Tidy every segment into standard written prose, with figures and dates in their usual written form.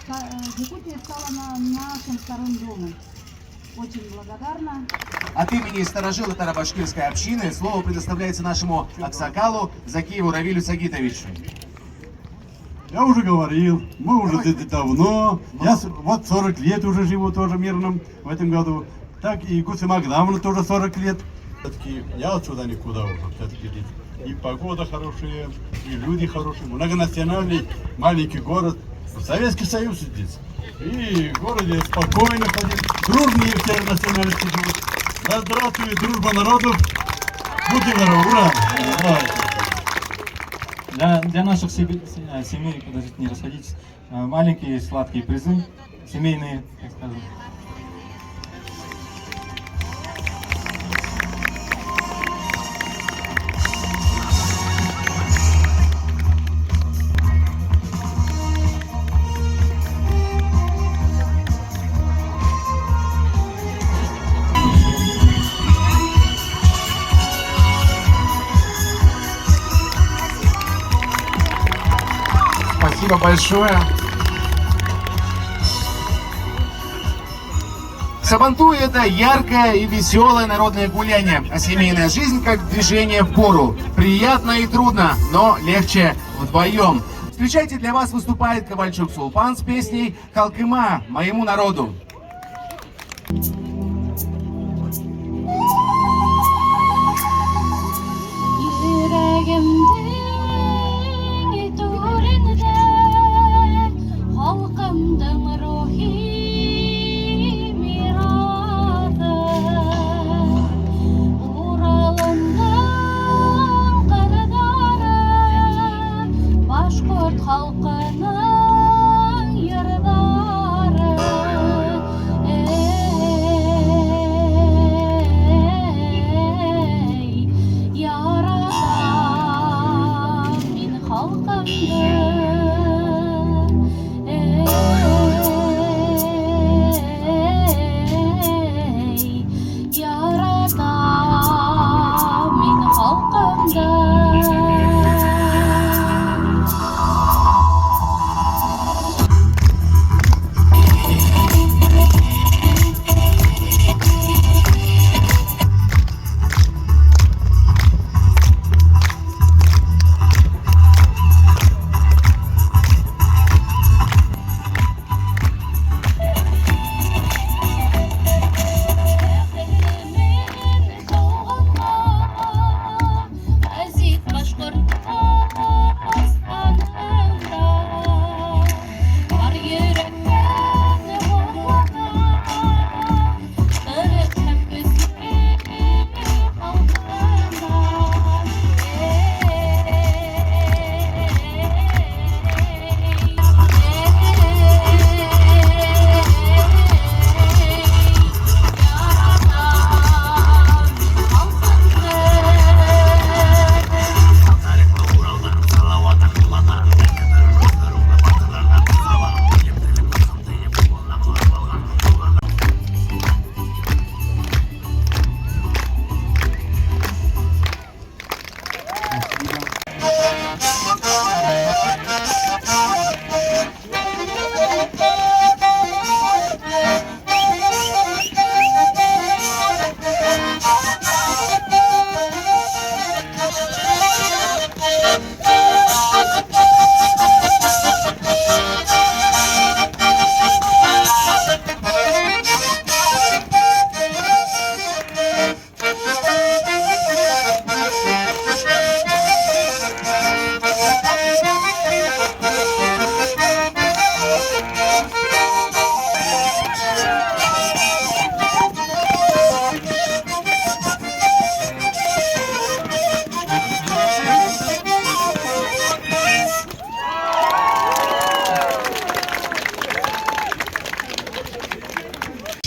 Якутия стала нашим вторым домом. Очень благодарна. От имени старожила Таро-башкирской общины слово предоставляется нашему аксакалу Закиеву Равилю Сагитовичу. Я уже говорил, мы уже давно, я вот 40 лет уже живу тоже мирным в этом году. Так и Гуся Магдамовна тоже 40 лет. Все-таки я отсюда никуда уже, все-таки и погода хорошая, и люди хорошие, многонациональный маленький город. Советский Союз здесь. И в городе спокойно ходит, дружные все национальности живут. Да здравствует дружба народов. Будьте здоровы, ура! Для наших семей, подождите, не расходитесь, маленькие сладкие призы, семейные, так скажем. Спасибо большое. Сабантуй — это яркое и веселое народное гуляние, а семейная жизнь как движение в пору. Приятно и трудно, но легче вдвоем. Встречайте, для вас выступает Ковальчук Сулпан с песней «Халкыма моему народу».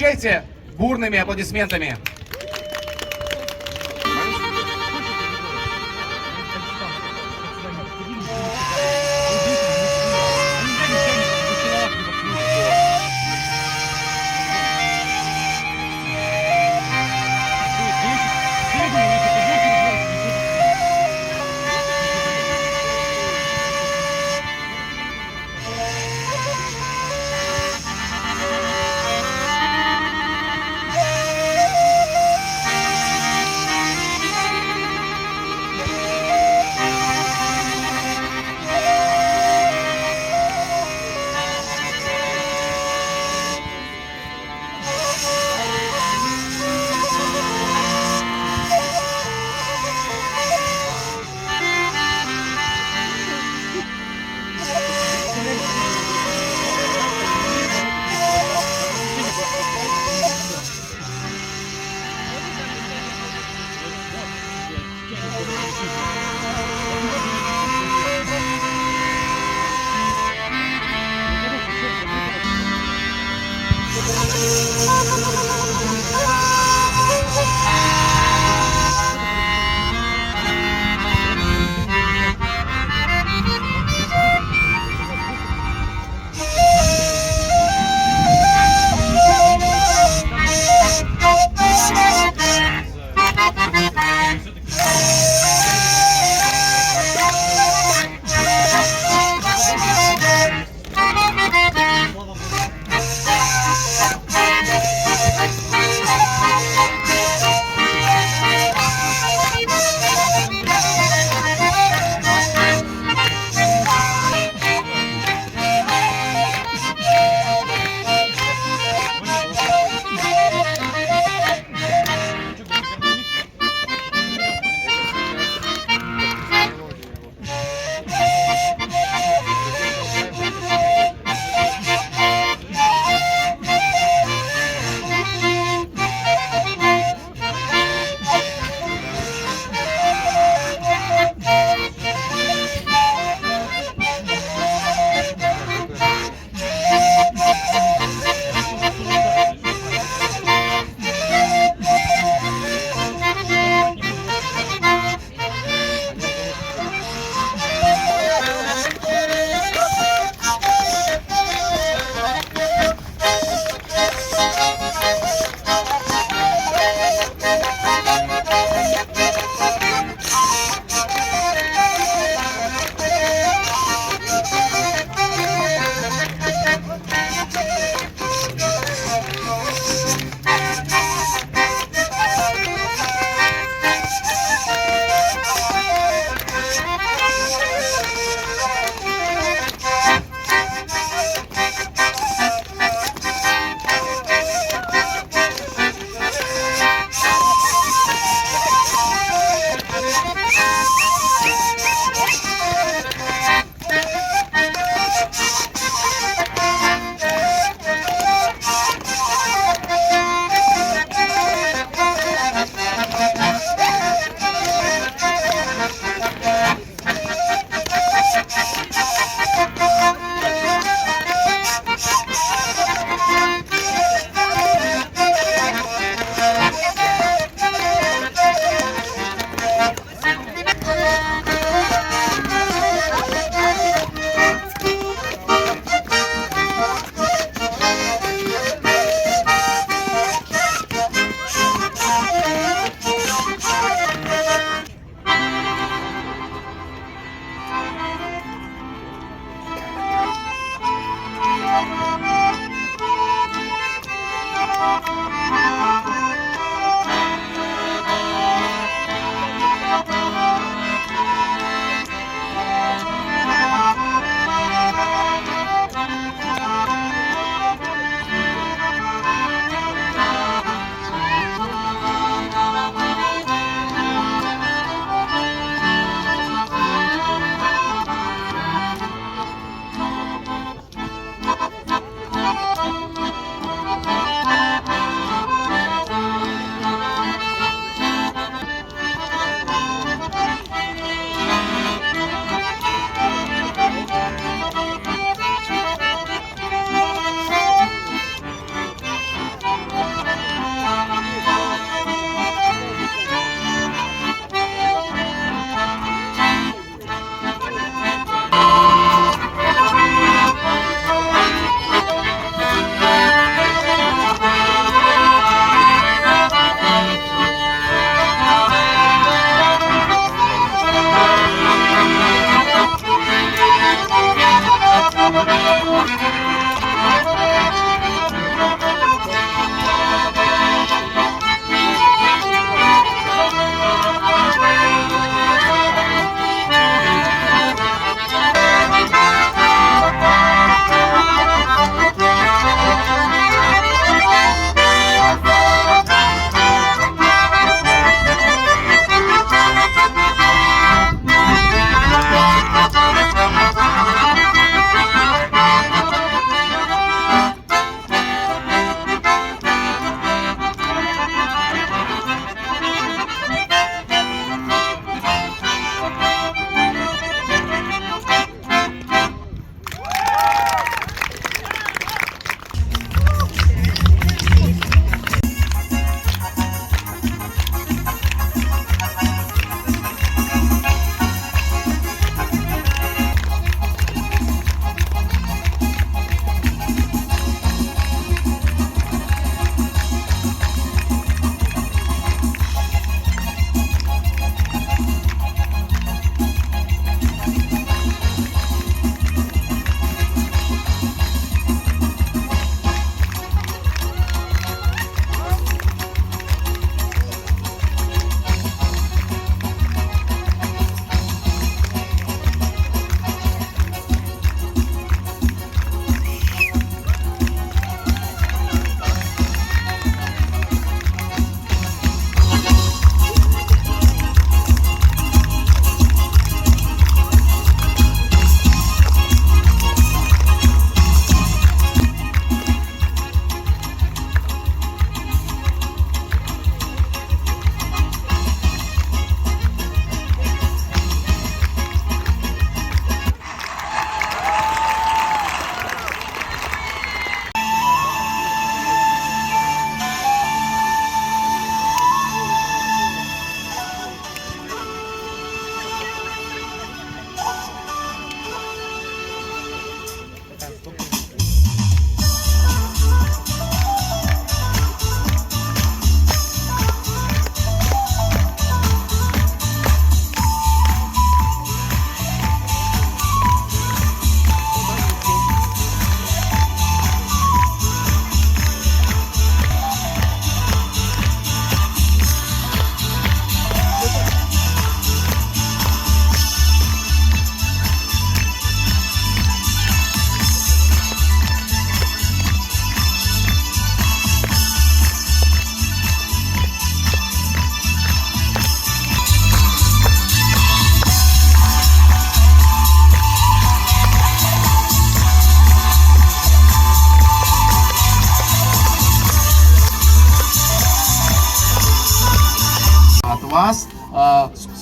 Встречайте бурными аплодисментами.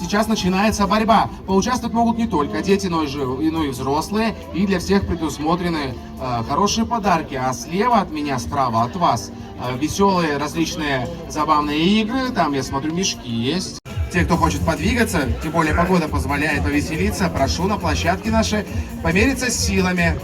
сейчас начинается борьба. Поучаствовать могут не только дети, но и взрослые. И для всех предусмотрены хорошие подарки. А слева от меня, справа от вас, веселые различные забавные игры. Там, я смотрю, мешки есть. Те, кто хочет подвигаться, тем более погода позволяет повеселиться, прошу на площадке нашей помериться с силами.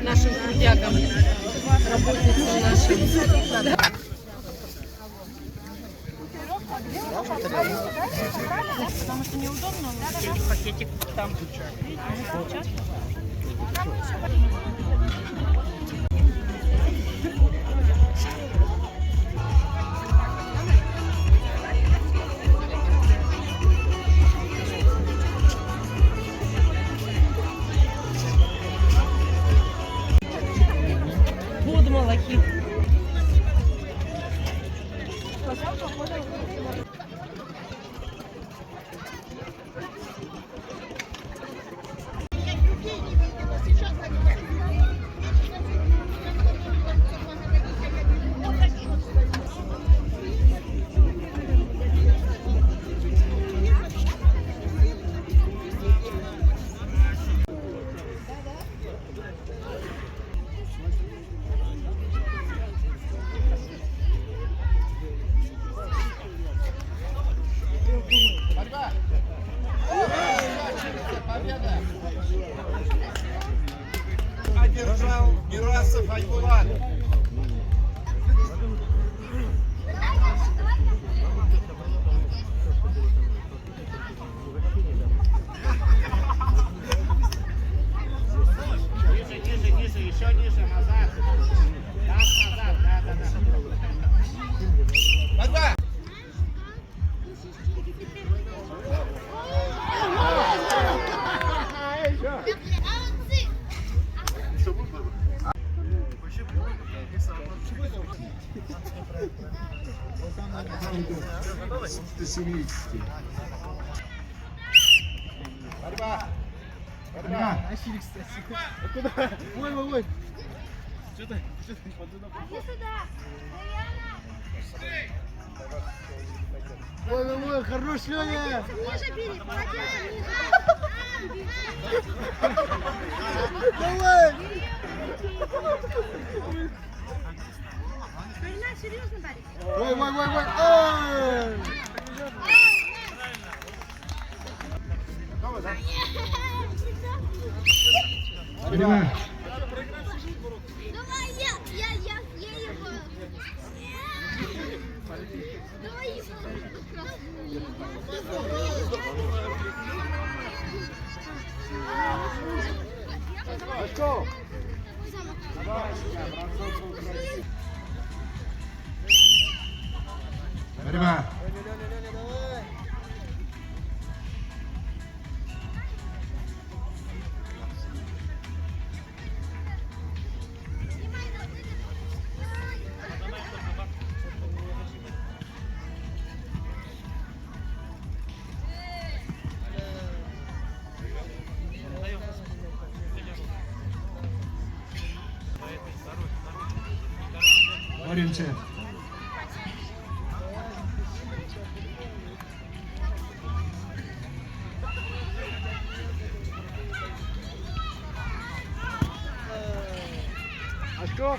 Нашим трудягам, работницам нашим. Потому что неудобно, пакетик там. Буду малахит. Одержал Герасов Айбулат. Ниже, еще ниже, назад. Назад, да. Борьба! Борьба! Ой. Ой, хорош, Леня! Ниже бери, Давай! серьезно, Барик? Ой! Борьба! Давай я его. Давай Пошел! Борьба! Боремся. Очко?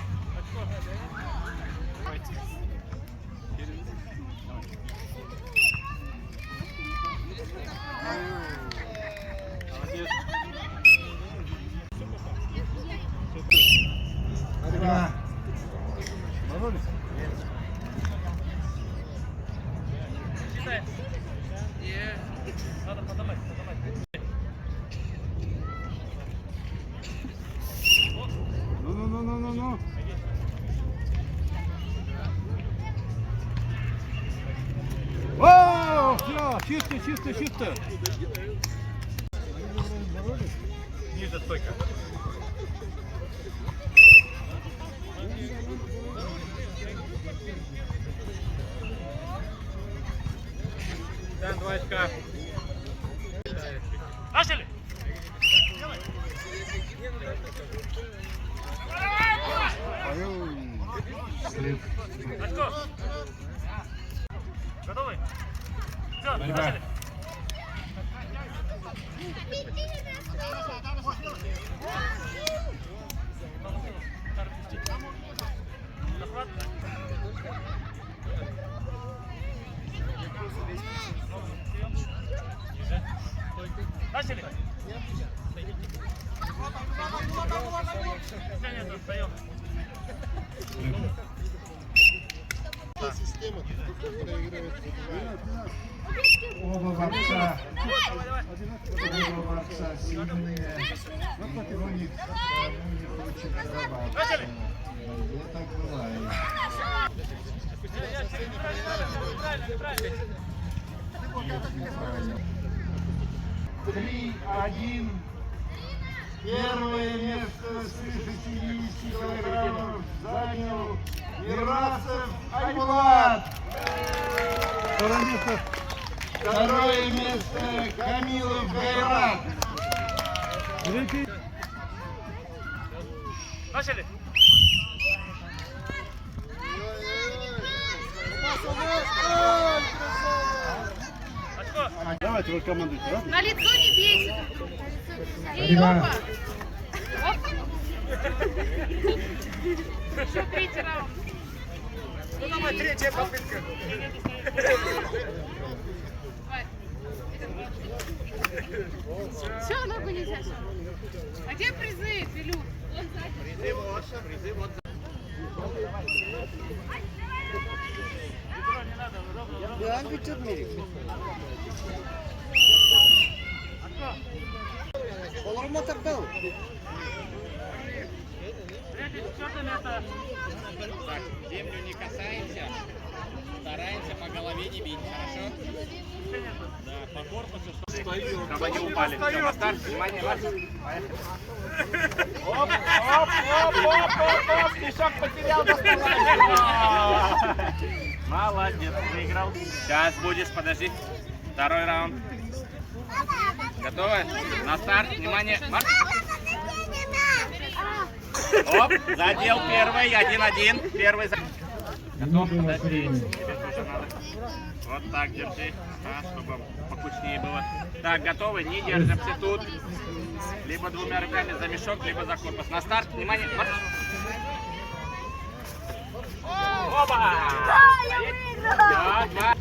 Борьба! Ну. О, все, чисто. Ниже стойка. Да, 2 очка. Начали! Очко! Готовы? Все, начали! Система, тут проигрывает. Оба борца сильные, но у них очень зарабатывать. Так бывает. 3-1. Первое место с 60 килограммов занял Мирасов Айбулат. Второе место Камилов Гайрат. Начали! Давайте вы командуйте, да? На лицо не бейте друг друга. И опа. Оп. Еще третий раунд. Ну давай, третья попытка. Все, ногу нельзя. А где призы, Филюк? Призы вот. Землю не касаемся, стараемся по голове не бить, хорошо? Да, по корпусу, чтобы не упали. Все, на старт, внимание, марш. Оп, Мешок потерял до стола. Молодец, выиграл. Сейчас будешь, подожди. Второй раунд. Готовы? На старт, внимание, марш. Оп, задел первый, 1-1. Первый задел. Готов? Подожди. Тебе тоже надо. Вот так держи, чтобы покучнее было. Так, готовы? Не держимся тут. Либо двумя руками за мешок, либо за корпус. На старт, внимание, марш. Оба! Да, два.